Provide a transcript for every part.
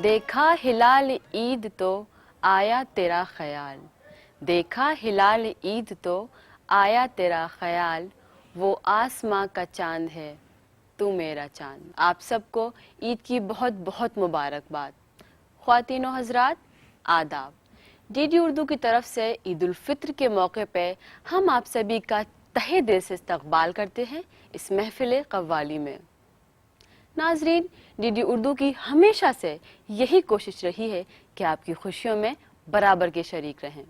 देखा हिलाल ईद तो आया तेरा ख्याल, देखा हिलाल ईद तो आया तेरा ख्याल, वो आसमां का चांद है तू मेरा चांद। आप सबको ईद की बहुत बहुत मुबारकबाद। ख्वातीनो हजरात, आदाब। डीडी उर्दू की तरफ से ईद उल फित्र के मौके पे हम आप सभी का तहे दिल से इस्तकबाल करते हैं इस महफिल कव्वाली में। नाजरीन, डीडी उर्दू की हमेशा से यही कोशिश रही है कि आपकी खुशियों में बराबर के शरीक रहें।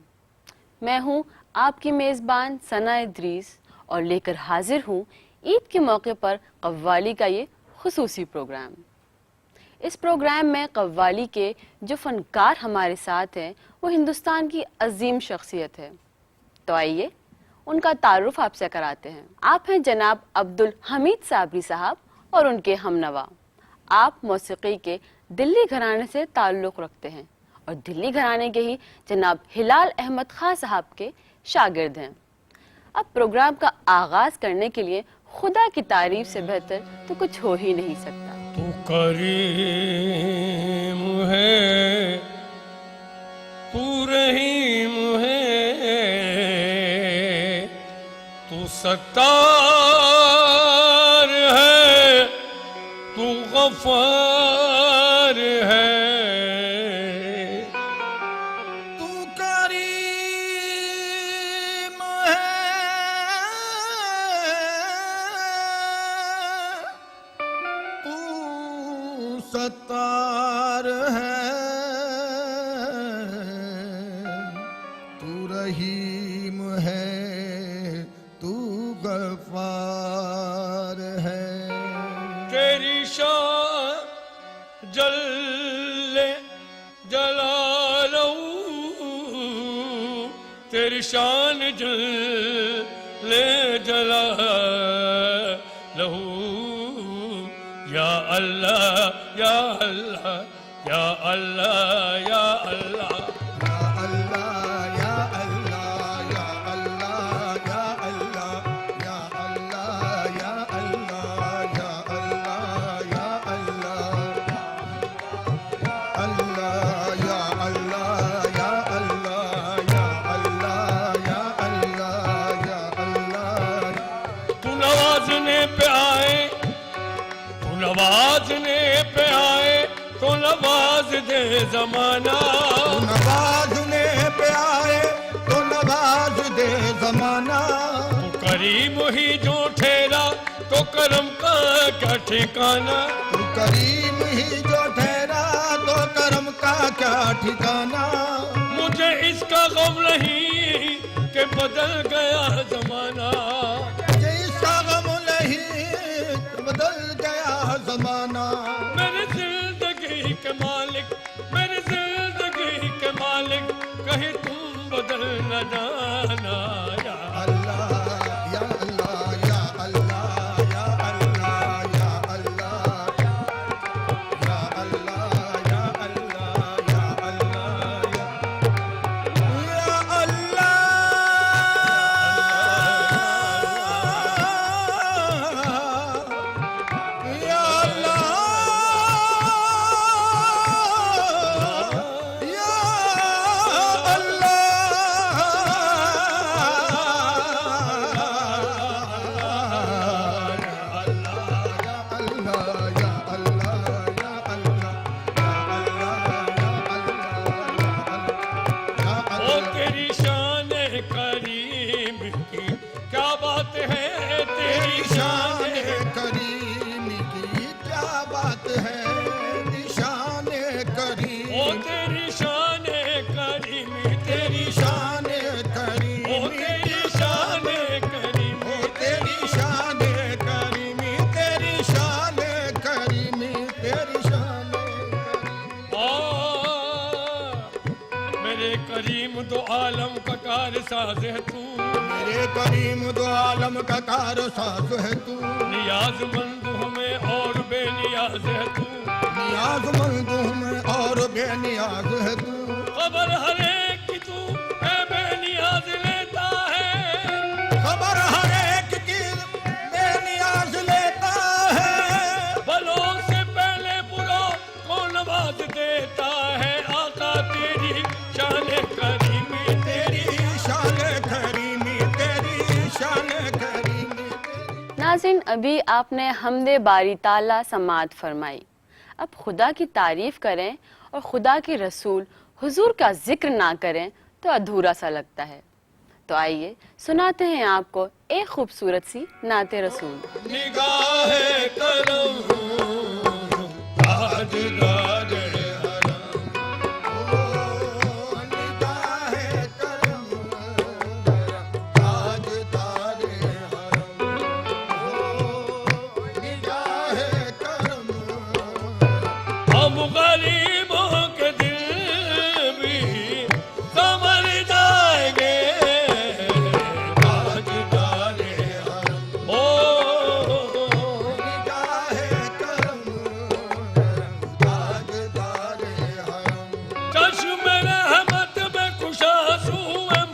मैं हूँ आपकी मेज़बान सना इद्रीस और लेकर हाजिर हूँ ईद के मौके पर कव्वाली का ये खुसूसी प्रोग्राम। इस प्रोग्राम में कव्वाली के जो फनकार हमारे साथ हैं वो हिंदुस्तान की अजीम शख्सियत है। तो आइए उनका तारुफ आपसे कराते हैं। आप हैं जनाब अब्दुल हमीद साबरी साहब और उनके हमनवा। आप मौसीकी के दिल्ली घराने से ताल्लुक़ रखते हैं और दिल्ली घराने के ही जनाब हिलाल अहमद खां साहब के शागिर्द हैं। अब प्रोग्राम का आगाज करने के लिए खुदा की तारीफ से बेहतर तो कुछ हो ही नहीं सकता। तू करीम है, तू रहीम है, तू सत्तार है, तू गफ्फार है। तू करीम है, तू सत्तार है, तू रहीम है, तू गफ्फार है। तेरी शान जल्ले जलालहू, तेरी शान जल्ले जलालहू। या अल्लाह या अल्लाह या अल्लाह या अल्लाह। या अल्लाह या अल्लाह या अल्लाह या अल्लाह या अल्लाह या अल्लाह या अल्लाह अल्लाह या अल्लाह या अल्लाह या अल्लाह या अल्लाह या अल्लाह। तू नवाजने पे आए, तू नवाजने पे आए तो नवाज दे जमाना। नवाजने पे आए तो नवाज दे जमाना। तू करीम ही जो ठहरा तो करम का क्या ठिकाना। तू करीम ही जो ठहरा तो करम का क्या ठिकाना। मुझे इसका गम नहीं कि बदल गया जमाना। मुझे इसका गम नहीं बदल गया जमाना। मेरी जिंदगी के मालिक, मेरी जिंदगी के मालिक, कहीं तुम बदल न जाना। या अल्लाह या अल्लाह या अल्लाह या अल्लाह या अल्लाह या अल्लाह या अल्लाह या अल्लाह या ओ तेरी शान करीम की क्या बात है, तेरी शान करीम की क्या बात है। निशान करीम ओ तेरी शान करीम, तेरी शान करीम ओ तेरी शान करीम। ओ तेरी शान करीमी तेरी शान करीमी तेरी शान आ मेरे करीम दो आलम का कार साज है तू। मेरे करीम दो आलम का कार साज है तू। नियाजमंद हूँ मैं और बेनियाज है तू। नियाजमंद हूँ मैं और बेनियाज है तू। खबर हर एक की तू है बेनियाज लेता है। खबर हर एक की बेनियाज लेता है। भलों से पहले बुरों को नवाज देता नाज़रीन, अभी आपने हमदे बारी ताला समात फरमाई। अब खुदा की तारीफ़ करें और खुदा के रसूल हुजूर का जिक्र ना करें तो अधूरा सा लगता है। तो आइए सुनाते हैं आपको एक खूबसूरत सी नाते रसूल। निगाहे करम ताजदार हम गरीबों के दिल भी संवर जाएंगे ताजदार ओ चश्मे रहमत में खुशासू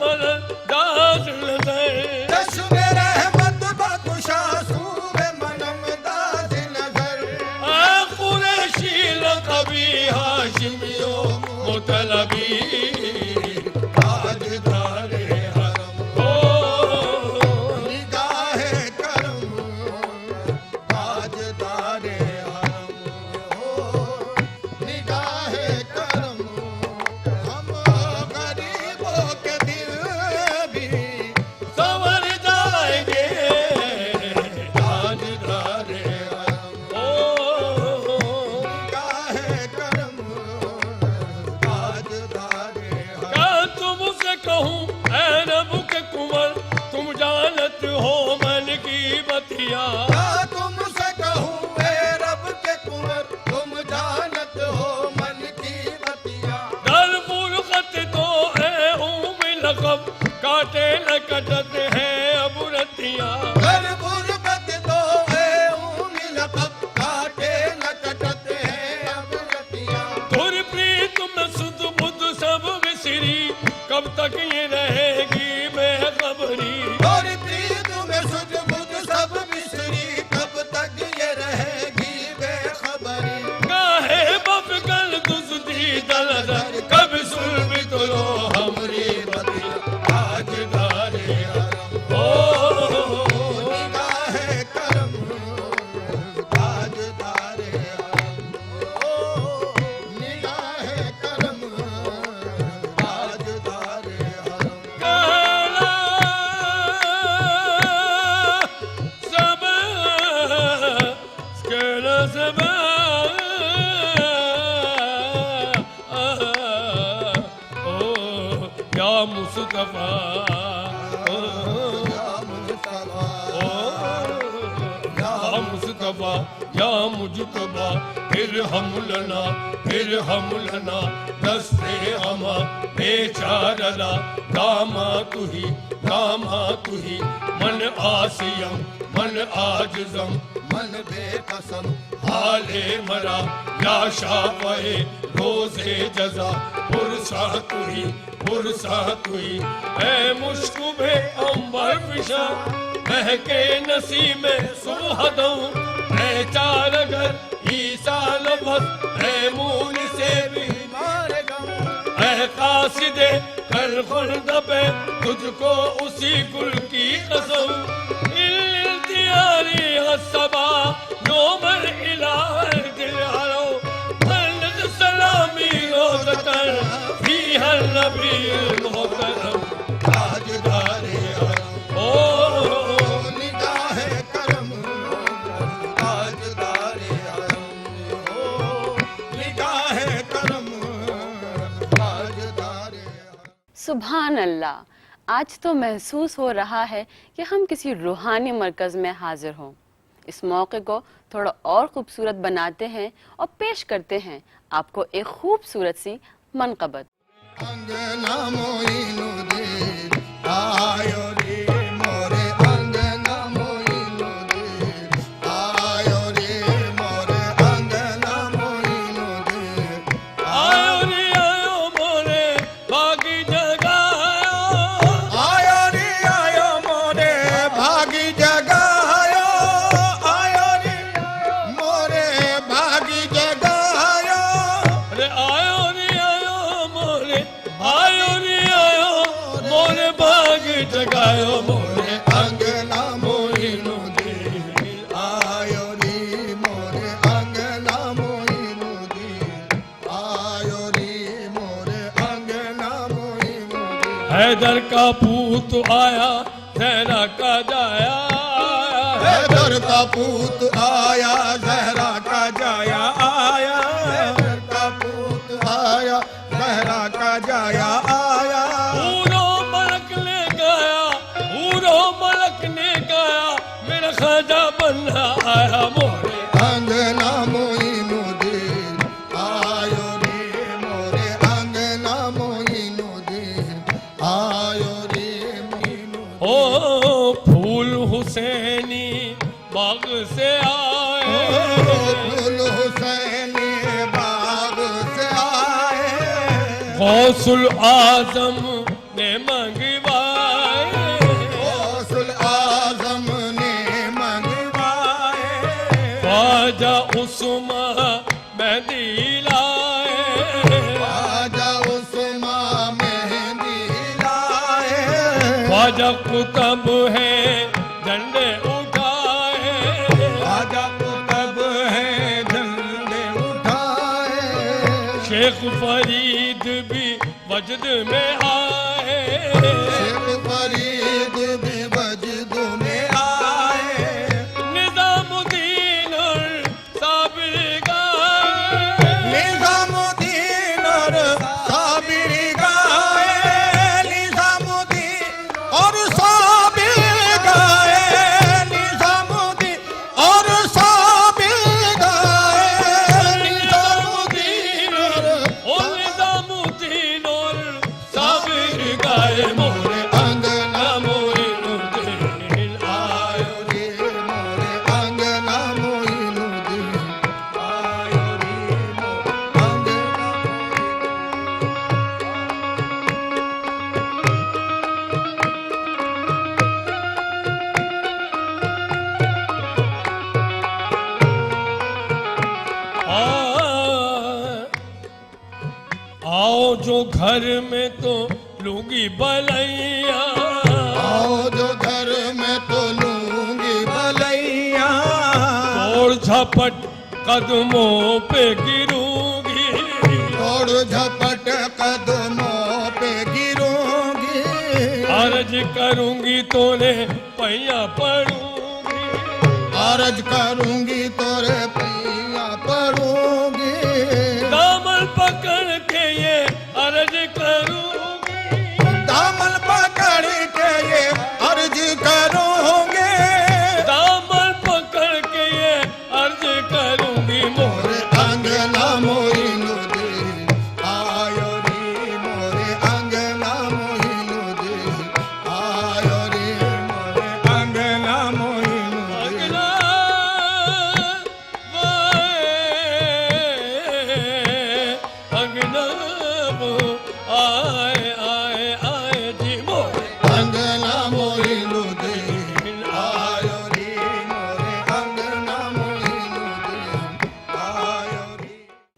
मल दाखिल कभी हाशिमियो मुतलबी ताजदार हरम ओ निगाहे करम ताजदार हरम हो निगाहे करम हम गरीबों के दिल भी संवर जाएंगे ताजदार हरम ओ क्या तुमसे कहूँ ऐ रब के कुंवर, तुम जानत हो मन की बतिया। तुमसे कहूँ ए रब के कुंवर, तुम जानत हो मन की बतिया। दर फुरकत तो है हूँ लकब, काटे न कटते हैं अब रतिया। घर गुरबत तो है ऊँगी लकब, काटे न कटते हैं अब रतिया। धुर प्रीत में सुध बुध सब विसरी, कब तक ये रहेगी बेखबरी। और प्रीत में सुध बुध सब बिसरी, कब तक ये रहेगी बेखबरी। काहे बफगल दुज़दी दलदल, कब सुल्फ़ तुलो हमरी बतिया। ताजदार हरम ओ निगाहे करम ताजदार हरम ओ निगाहे करम ताजदार हरम। कहला सब कहला सब ओ या मुस्तफा या मुस्तफा या मुजतबा, फिर हम लना दस्ते हमा बेचारला। दामा तुही मन आसियम मन आजम मन बेकसम हाले मरा या शाफ़े रोज़े जज़ा। पुरसा तुही ऐ मुश्कुबे अंबर फिशा, महके नसीमे सुहदों ऐ चारगर ईसा लबस। ऐ मूल से बीमार गम ऐ कासिदे कर खुर्द पे, तुझको उसी गुल की कसम। इल्तियारी हसबा नोमर इलाह दिल हरो, मल्द सलामी रोज़तर फी हर नबी मोहतरम। ताजदार हरम ओ निगाहे करम ताजदार हरम हो निगाहे करम ताजदार हरम। सुभान अल्लाह, आज तो महसूस हो रहा है कि हम किसी रूहानी मरकज़ में हाजिर हों। इस मौके को थोड़ा और खूबसूरत बनाते हैं और पेश करते हैं आपको एक खूबसूरत सी मनक़बत। अंगना मोइनुद्दीन आयो रे मोरे अंगना मोइनुद्दीन आयो रे मोरे अंगना मोइनुद्दीन आयो रे आयो मोरे भागी जगायो। आयो रे आयो मोरे भागी जगायो। आयो रे मोरे भागी जगायो। अरे आयो रे आयो मोरे भाग जगा हैदर का पूत आया जहरा का जाया, हैदर का पूत आया जहरा का जाया आया, हैदर का पूत आया जहरा का जाया आया। हूरो मलक ने गाया, हूरो मलक ने गाया, मेरा ख्वाजा बन्ना आया मोरे अंगना मोइनुद्दीन आयो रे मोरे अंगना मोइनुद्दीन आयो रे मोइनुद्दीन। ओ फूल हुसैनी बाग से आए, फूल हुसैनी बाग से आए, गौसुल आजम ने मंगवाए, गौसुल आजम ने मंगवाए, ख्वाजा उस्मा मेहंदी लाए, ख्वाजा उस्मा मेहंदी लाए, ख्वाजा कुतब है झंडे उठाए, ख्वाजा कुतब है झंडे उठाए, शेख फरीद भी वजद में आए, शेख फरीद भी वजद में आए, निजामुद्दीन और साबिर गाए, निजामुद्दीन और साबिर गाए, निजामुद्दीन और साबिर गाए, निजामुद्दीन और साबिर गाए, निजामुद्दीन और निजामुद्दीन और साबिर गाए मोरे अंगना मोइनुद्दीन आयो रे मोरे अंगना मोइनुद्दीन आयो रे मोरे अंगना। आओ जो घर में तो लूंगी बलैया, आओ जो घर में तो लूंगी भलैया, तोड़ झपट कदमों पे गिरूंगी, तोड़ झपट कदमों पे गिरूंगी, अर्ज करूंगी तोने पैया पड़ूंगी, अर्ज करूंगी तोरे पैया पड़ूंगी, दामन पकड़ के ये अर्ज करूंगी, दामन पकड़ के ये अर्ज करूंगी, दामन पकड़ के ये अर्ज करूंगी मोरे मोरे अंगना मोइनुद्दीन आयो रे मोरे अंगना मोइनुद्दीन आयो रे मोरे अंगना मोइनुद्दीन। अगला अगना वो आए आए आए जी मोरे अंगना मोइनुद्दीन आयो रे मोरे अंगना मोइनुद्दीन आयो रे।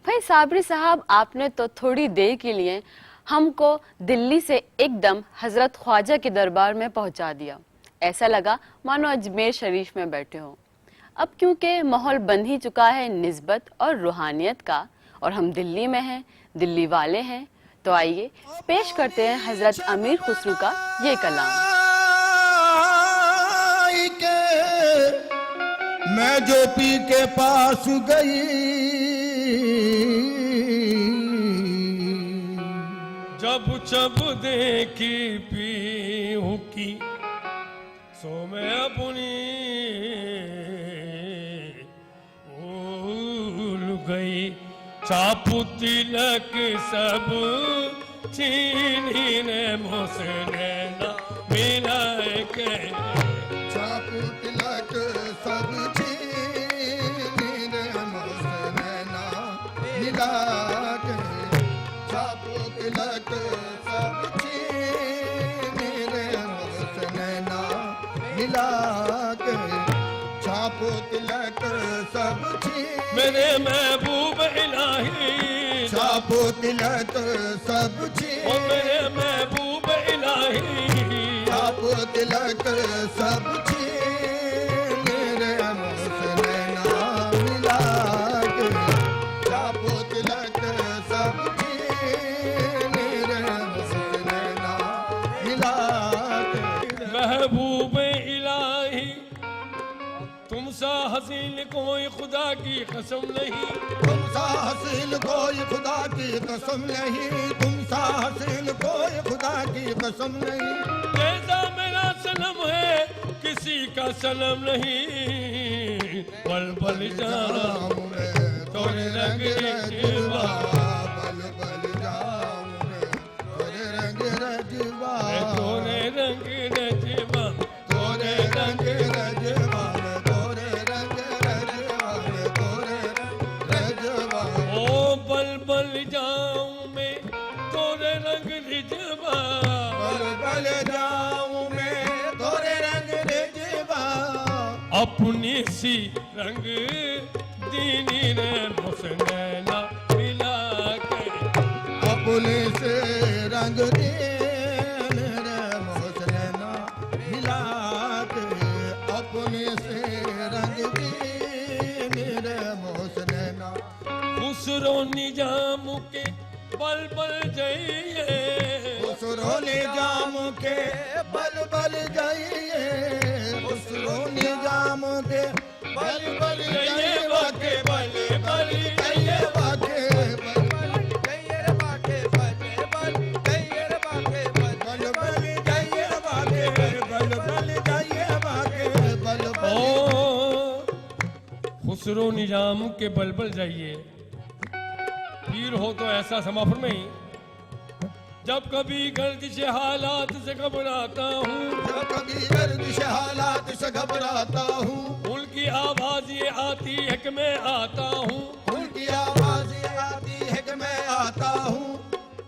भाई साबरी साहब, आपने तो थोड़ी देर के लिए हमको दिल्ली से एकदम हजरत ख्वाजा के दरबार में पहुंचा दिया। ऐसा लगा मानो अजमेर शरीफ में बैठे हो। अब क्योंकि माहौल बन ही चुका है निस्बत और रूहानियत का, और हम दिल्ली में हैं, दिल्ली वाले हैं, तो आइए पेश करते हैं हजरत अमीर खुसरू का ये कलाम। आई के मैं जो पी के पास गई, जब जब देखी पीहू की सो मैं अपनी भूल गई, चापू तिलक सब चीनी ने मुझसे नैना मिला के, चापू तिलक सब छीनी रे मुझसे नैना मिला के, चापू तिलक सब छीनी रे मुझसे नैना मिला के, चापू तिलक सब छीनी मेरे महबूब इलाही, चापू तिलक सब ओ छीनी मेरे महबूब इलाही, चापू तिलक सब छीनी रे मुझसे नैना मिला के, चापू तिलक सब छीनी रे मुझसे नैना हसीन कोई खुदा की कसम नहीं, तुमसा हसीन कोई खुदा की कसम नहीं, तुमसा हसीन कोई खुदा की कसम नहीं। जैसा मेरा सनम है किसी का सनम नहीं, पल पल जाऊं मैं तोरे रंग रजवा, पल पल जाऊं मैं तोरे रंग रजवा, तोरे रंग रजवा, तोरे रंग रजवा, तोरे रंग रजवा, तोरे रंग रजवा। ओ बल बल जाऊं मैं तोरे रंग रिजवा, पल पल जाऊं मैं तोरे रंग रजवा, अपनी सी रंग दीनी रे मुसनैना मिला के, अपने से रंग दीन रे मुसनैना मिला के, अपने से रंग दीन रे मुसनैना। खुसरो निजाम के बल बल जाइए, खुसरो निजाम के बल बल जाइए, खुसरो निजाम के बल बल जाइए, वाके बल बल जाइए, वाके बल बल जाइए, वाके बल बल जाइए, वाके बल बल जाइए, वाके बल बल जाइए, वाके बल बल। ओ खुसरो निजाम के बलबल जाइए, पीर हो तो ऐसा समाफर में ही, जब कभी गर्दिश हालात से घबराता हूँ, जब कभी गर्दिश हालात से घबराता हूँ, उनकी आवाज ये आती है कि मैं आता हूँ, उनकी आवाज ये आती है कि मैं आता हूँ।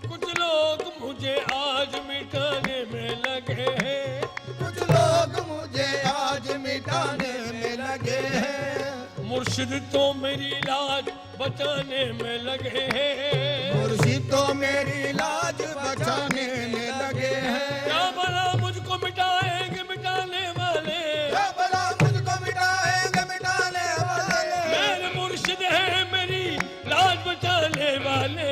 कुछ लोग मुझे आज मिटाने में लगे हैं, कुछ लोग मुझे आज मिटाने में लगे हैं, मुर्शिद तो मेरी लाज बचाने में लगे हैं, मुर्शिद तो मेरी लाज बचाने में लगे हैं। क्या भला मुझको मिटाएंगे मिटाने वाले, क्या भला मुझको मिटाएंगे मिटाने वाले, मेरे मुर्शिद है मेरी लाज बचाने वाले,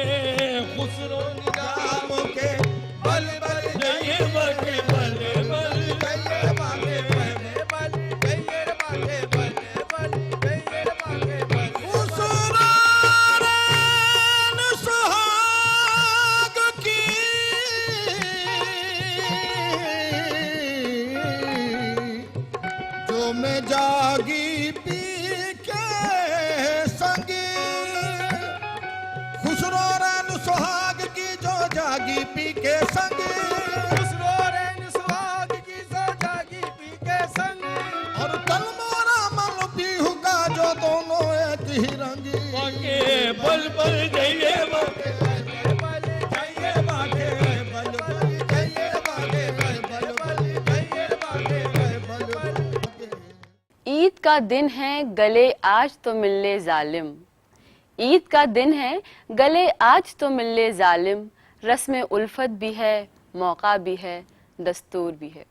खुसरो निजाम के बल बल जाइए वाके बल बल, जाइए, वाके बल बल जाइए, वाके बल बल जाइए, वाके बल। खुसरान सुहाग की जो मैं जागी पी के संगी, खुसरो रैन सुहाग की जो जागी पी के संगी, खुसरो रैन सुहाग की जो जागी पी के संगी, और कल मोरा मन पीहू का जो दोनों एक ही रंगी, वाके बल बल जाइए वाके बल जाइए, वाके बल बल जाइए, वाके बल बल जाइए, वाके बल बल। ईद का दिन है गले आज तो मिलने जालिम, ईद का दिन है गले आज तो मिलने जालिम, रस्म उल्फत भी है मौका भी है दस्तूर भी है।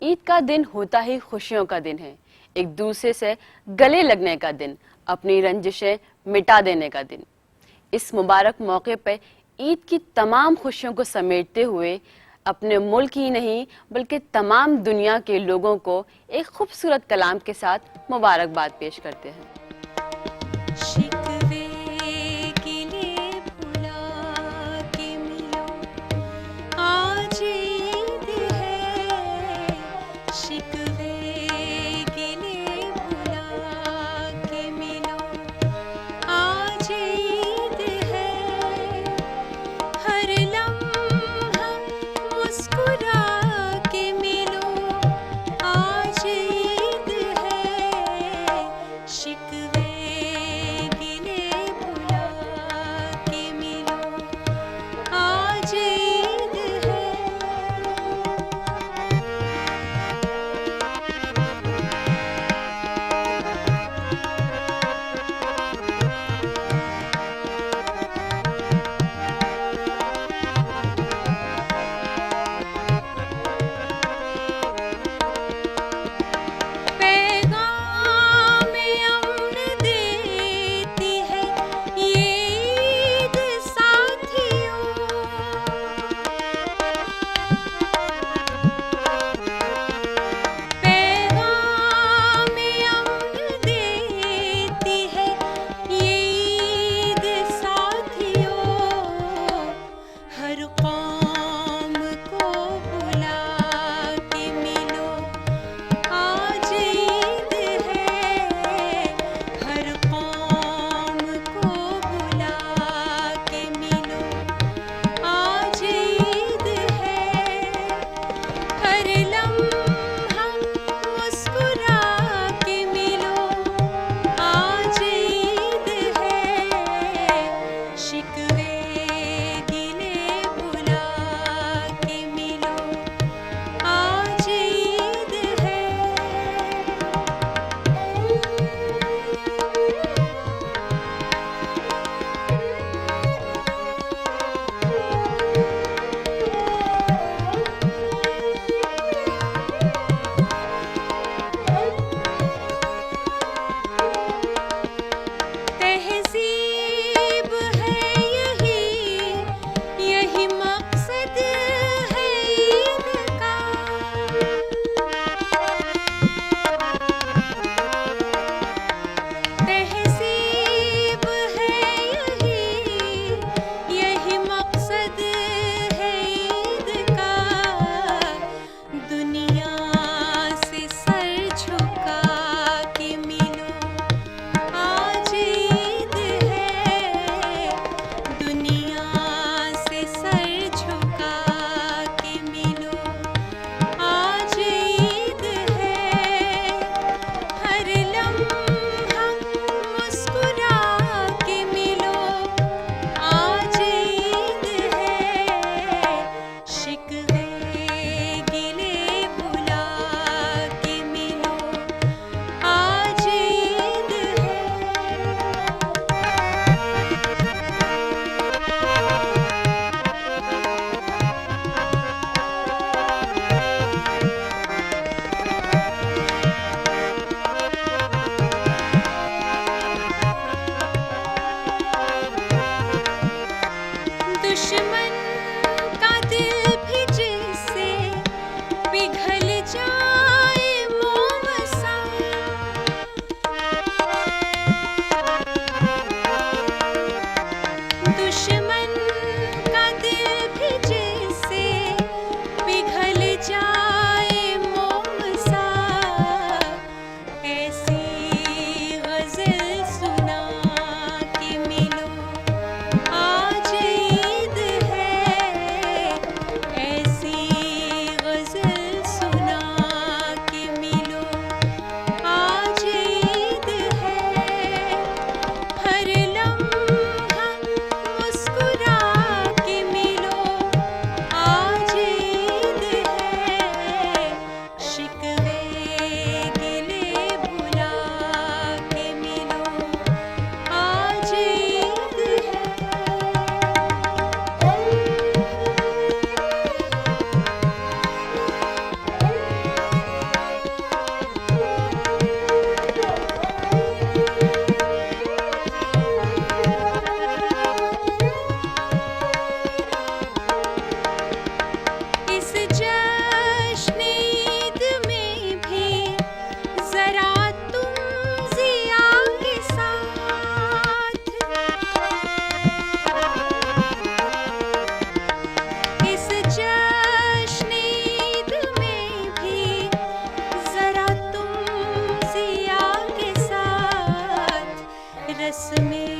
ईद का दिन होता ही खुशियों का दिन है, एक दूसरे से गले लगने का दिन, अपनी रंजिशें मिटा देने का दिन। इस मुबारक मौके पर ईद की तमाम खुशियों को समेटते हुए अपने मुल्क ही नहीं बल्कि तमाम दुनिया के लोगों को एक खूबसूरत कलाम के साथ मुबारकबाद पेश करते हैं। शिकवे गिले भुला के मिलो, आज ईद है। शिकवे गिले भुला के मिलो, आज ईद है। हर लम्हा मुस्कुरा के मिलो, आज ईद है। शिकवे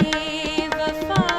बेवफा